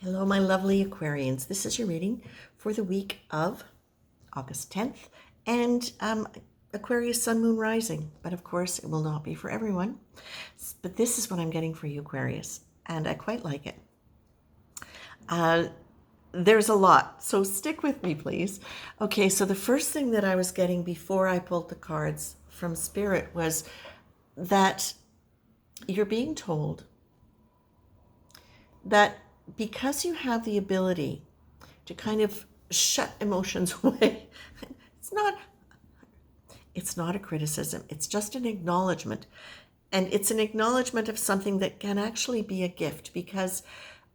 Hello, my lovely Aquarians. This is your reading for the week of August 10th and Aquarius Sun Moon Rising. But of course, it will not be for everyone. But this is what I'm getting for you, Aquarius, and I quite like it. There's a lot, so stick with me, please. Okay, so the first thing that I was getting before I pulled the cards from Spirit was that you're being told that because you have the ability to kind of shut emotions away, it's not it's not a criticism, it's just an acknowledgement. And it's an acknowledgement of something that can actually be a gift, because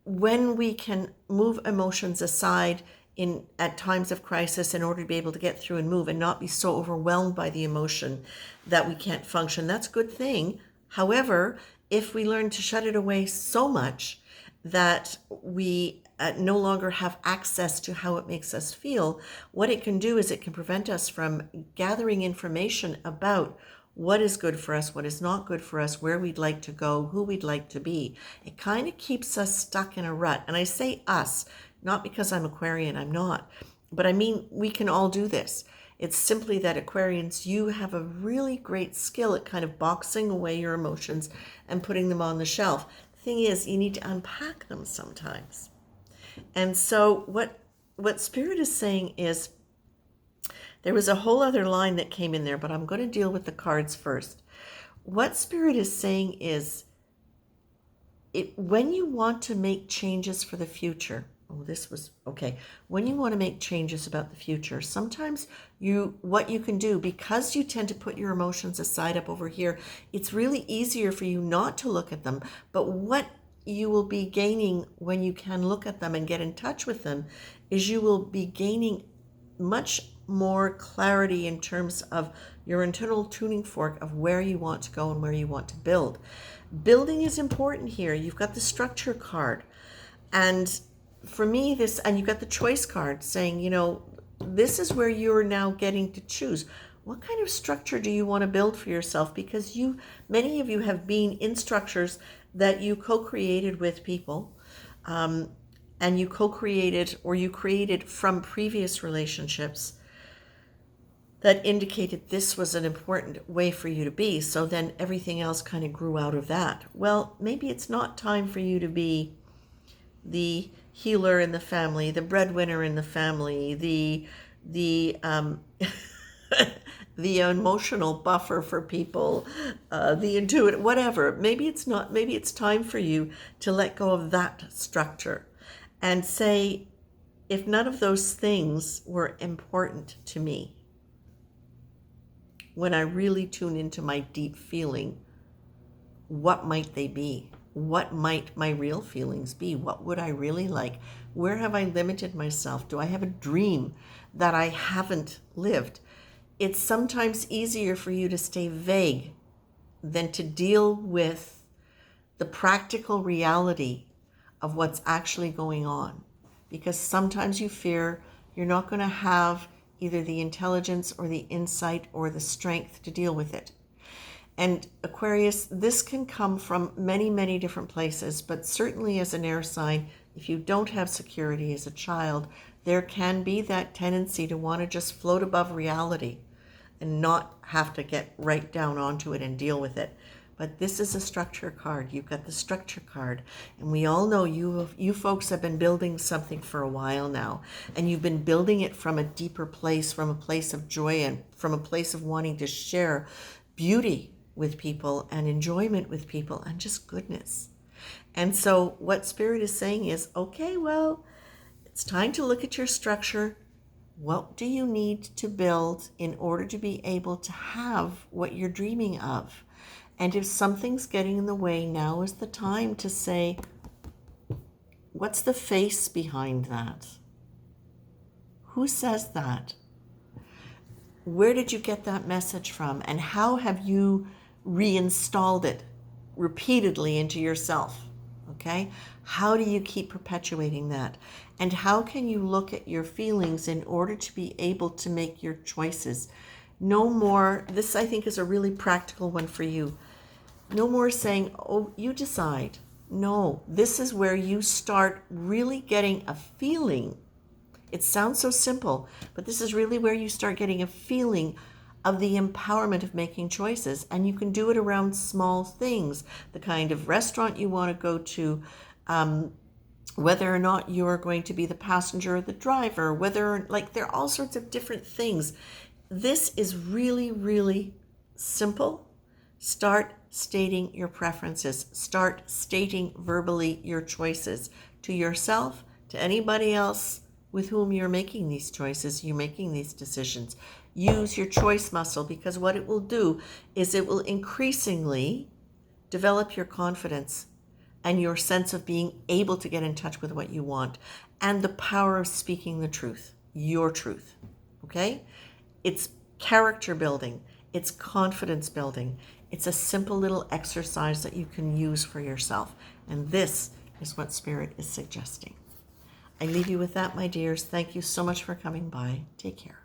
when we can move emotions aside in at times of crisis in order to be able to get through and move and not be so overwhelmed by the emotion that we can't function, that's a good thing. However, if we learn to shut it away so much that we no longer have access to how it makes us feel, what it can do is it can prevent us from gathering information about what is good for us, what is not good for us, where we'd like to go, who we'd like to be. It kind of keeps us stuck in a rut. And I say us, not because I'm Aquarian, I'm not. But I mean, we can all do this. It's simply that Aquarians, you have a really great skill at kind of boxing away your emotions and putting them on the shelf. The thing is, you need to unpack them sometimes. And so what Spirit is saying is, there was a whole other line that came in there, but I'm going to deal with the cards first. What Spirit is saying is, when you want to make changes for the future, when you want to make changes about the future, sometimes what you can do, because you tend to put your emotions aside up over here, it's really easier for you not to look at them. But what you will be gaining when you can look at them and get in touch with them is you will be gaining much more clarity in terms of your internal tuning fork of where you want to go and where you want to build. Building is important here. You've got the structure card. And for me, and you've got the choice card saying, this is where you're now getting to choose. What kind of structure do you want to build for yourself? Because many of you have been in structures that you co-created with people, and you co-created or you created from previous relationships that indicated this was an important way for you to be. So then everything else kind of grew out of that. Well, maybe it's not time for you to be the healer in the family, the breadwinner in the family, the the emotional buffer for people, the intuitive, whatever. Maybe it's time for you to let go of that structure and say, if none of those things were important to me, when I really tune into my deep feeling, what might they be? What might my real feelings be? What would I really like? Where have I limited myself? Do I have a dream that I haven't lived? It's sometimes easier for you to stay vague than to deal with the practical reality of what's actually going on. Because sometimes you fear you're not going to have either the intelligence or the insight or the strength to deal with it. And Aquarius, this can come from many, many different places, but certainly as an air sign, if you don't have security as a child, there can be that tendency to want to just float above reality and not have to get right down onto it and deal with it. But this is a structure card. You've got the structure card. And we all know you folks have been building something for a while now. And you've been building it from a deeper place, from a place of joy and from a place of wanting to share beauty with people and enjoyment with people and just goodness. And so what Spirit is saying is, okay, well, it's time to look at your structure. What do you need to build in order to be able to have what you're dreaming of? And if something's getting in the way, now is the time to say, what's the face behind that? Who says that? Where did you get that message from? And how have you reinstalled it repeatedly into yourself? Okay? How do you keep perpetuating that? And how can you look at your feelings in order to be able to make your choices? No more, this I think is a really practical one for you. No more saying, oh, you decide. No, this is where you start really getting a feeling. It sounds so simple, but this is really where you start getting a feeling of the empowerment of making choices. And you can do it around small things, the kind of restaurant you want to go to, whether or not you're going to be the passenger or the driver, whether, like, there are all sorts of different things. This is really, really simple. Start stating your preferences. Start stating verbally your choices to yourself, to anybody else with whom you're making these choices, you're making these decisions. Use your choice muscle, because what it will do is it will increasingly develop your confidence and your sense of being able to get in touch with what you want, and the power of speaking the truth, your truth. Okay? It's character building, it's confidence building. It's a simple little exercise that you can use for yourself. And this is what Spirit is suggesting. I leave you with that, my dears. Thank you so much for coming by. Take care.